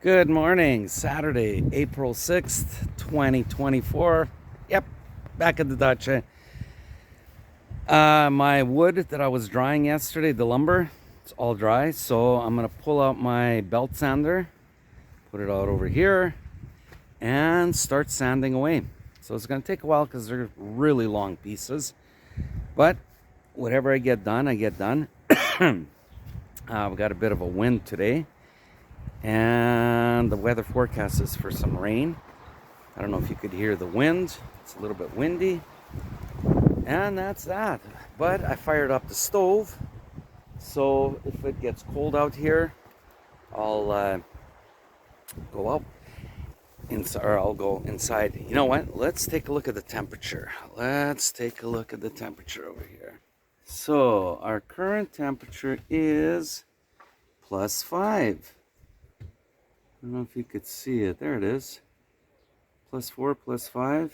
Good morning, Saturday, April 6th, 2024. Yep, back at the Dacha. My wood that I was drying yesterday, the lumber, it's all dry. So I'm going to pull out my belt sander, put it out over here, and start sanding away. So it's going to take a while because they're really long pieces. But whatever I get done, I get done. We got a bit of a wind today. And the weather forecast is for some rain. I don't know if you could hear the wind. It's a little bit windy. And that's that. But I fired up the stove. So if it gets cold out here, I'll go out inside, or I'll go inside. You know what? Let's take a look at the temperature. Let's take a look at the temperature over here. So our current temperature is +5. I don't know if you could see it. There it is. +4, +5.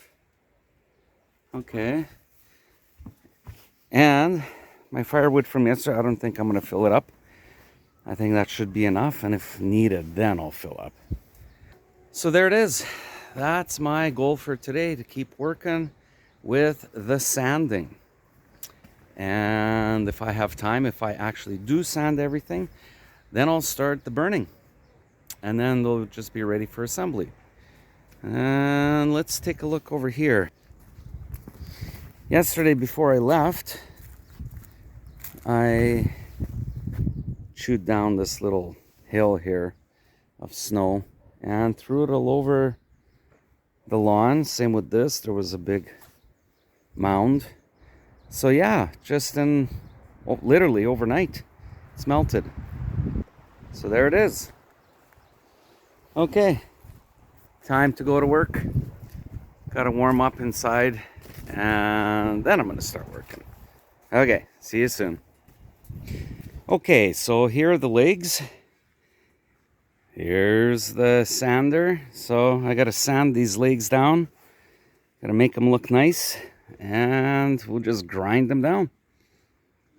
Okay. And my firewood from yesterday, I don't think I'm going to fill it up. I think that should be enough. And if needed, then I'll fill up. So there it is. That's my goal for today, to keep working with the sanding. And if I have time, if I actually do sand everything, then I'll start the burning. And then they'll just be ready for assembly. And let's take a look over here. Yesterday before I left, I chewed down this little hill here of snow and threw it all over the lawn. Same with this, there was a big mound. So yeah, just literally overnight, it's melted. So there it is. Okay, time to go to work. Gotta warm up inside, and then I'm gonna start working. Okay, see you soon. Okay, so here are the legs. Here's the sander. So I gotta sand these legs down. Gotta make them look nice, and we'll just grind them down.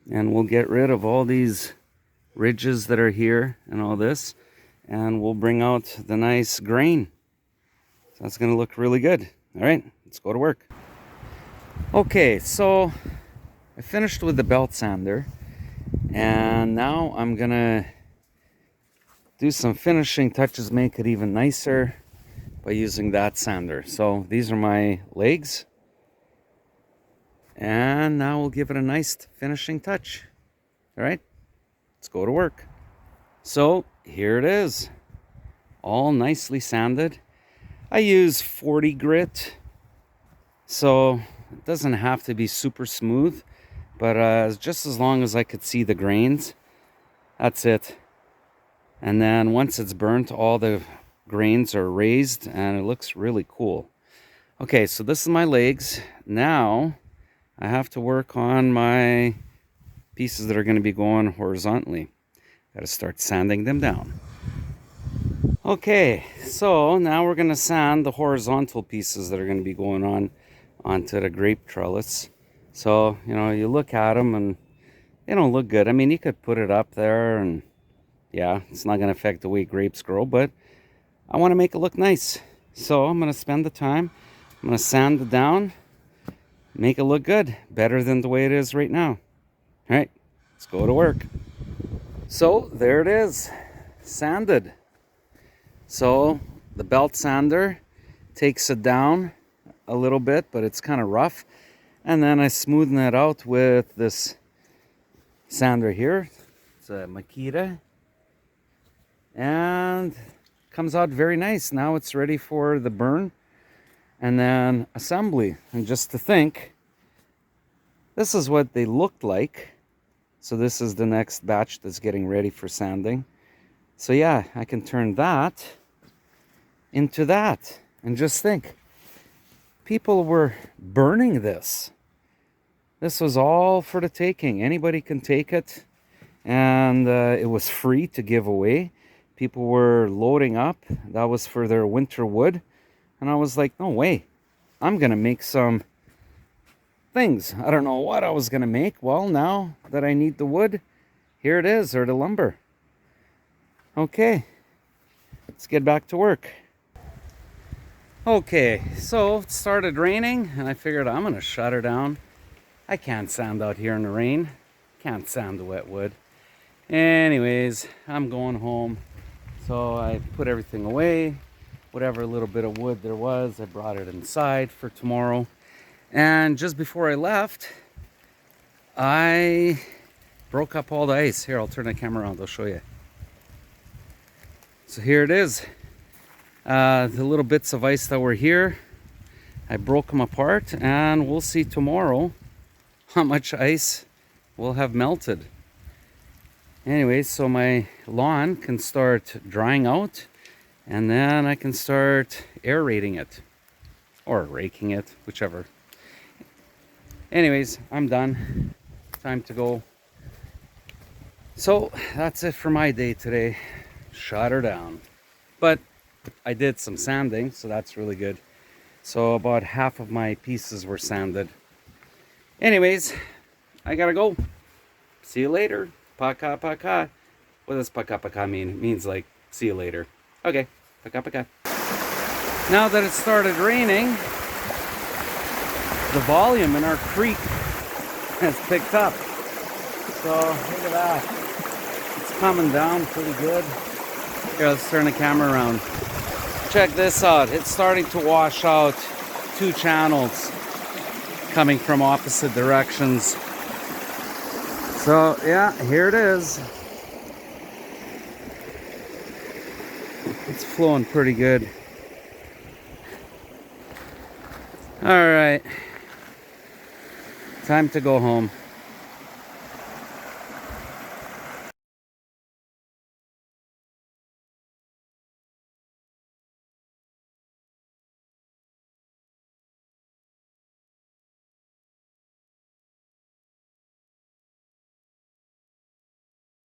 And we'll get rid of all these ridges that are here and all this. And we'll bring out the nice grain. So that's going to look really good. All right, let's go to work. Okay, so I finished with the belt sander. And now I'm going to do some finishing touches, make it even nicer by using that sander. So these are my legs. And now we'll give it a nice finishing touch. All right, let's go to work. So here it is, all nicely sanded. I use 40 grit, so it doesn't have to be super smooth, but just as long as I could see the grains, that's it. And then once it's burnt, all the grains are raised and it looks really cool. Okay, so this is my legs. Now I have to work on my pieces that are going to be going horizontally. Got to start sanding them down. Okay, so now we're going to sand the horizontal pieces that are going to be going on onto the grape trellis. So, you look at them and they don't look good. I mean, you could put it up there and yeah, it's not going to affect the way grapes grow, but I want to make it look nice. So I'm going to spend the time. I'm going to sand it down, make it look good, better than the way it is right now. All right, let's go to work. So there it is, sanded. So the belt sander takes it down a little bit, but it's kind of rough. And then I smoothen it out with this sander here. It's a Makita. And comes out very nice. Now it's ready for the burn and then assembly. And just to think, this is what they looked like. So this is the next batch that's getting ready for sanding. So yeah, I can turn that into that. And just think, people were burning this. This was all for the taking. Anybody can take it. And it was free to give away. People were loading up. That was for their winter wood. And I was like, no way. I'm going to make some things. I don't know what I was going to make. Well, now that I need the wood, here it is, or the lumber. Okay. let's get back to work. Okay, so it started raining and I figured I'm gonna shut her down. I can't sand out here in the rain. Can't sand the wet wood. Anyways, I'm going home. So I put everything away. Whatever little bit of wood there was, I brought it inside for tomorrow. And just before I left, I broke up all the ice. Here, I'll turn the camera around, I'll show you. So here it is. The little bits of ice that were here, I broke them apart, and we'll see tomorrow how much ice will have melted. Anyway, so my lawn can start drying out, and then I can start aerating it or raking it, whichever. Anyways, I'm done. Time to go. So that's it for my day today. Shut her down. But I did some sanding, so that's really good. So about half of my pieces were sanded. Anyways, I gotta go. See you later. Paka paka. What does paka paka mean? It means like, see you later. Okay, paka paka. Now that it started raining, the volume in our creek has picked up. So look at that. It's coming down pretty good. Here, let's turn the camera around. Check this out. It's starting to wash out 2 channels coming from opposite directions. So yeah, here it is. It's flowing pretty good. All right, time to go home.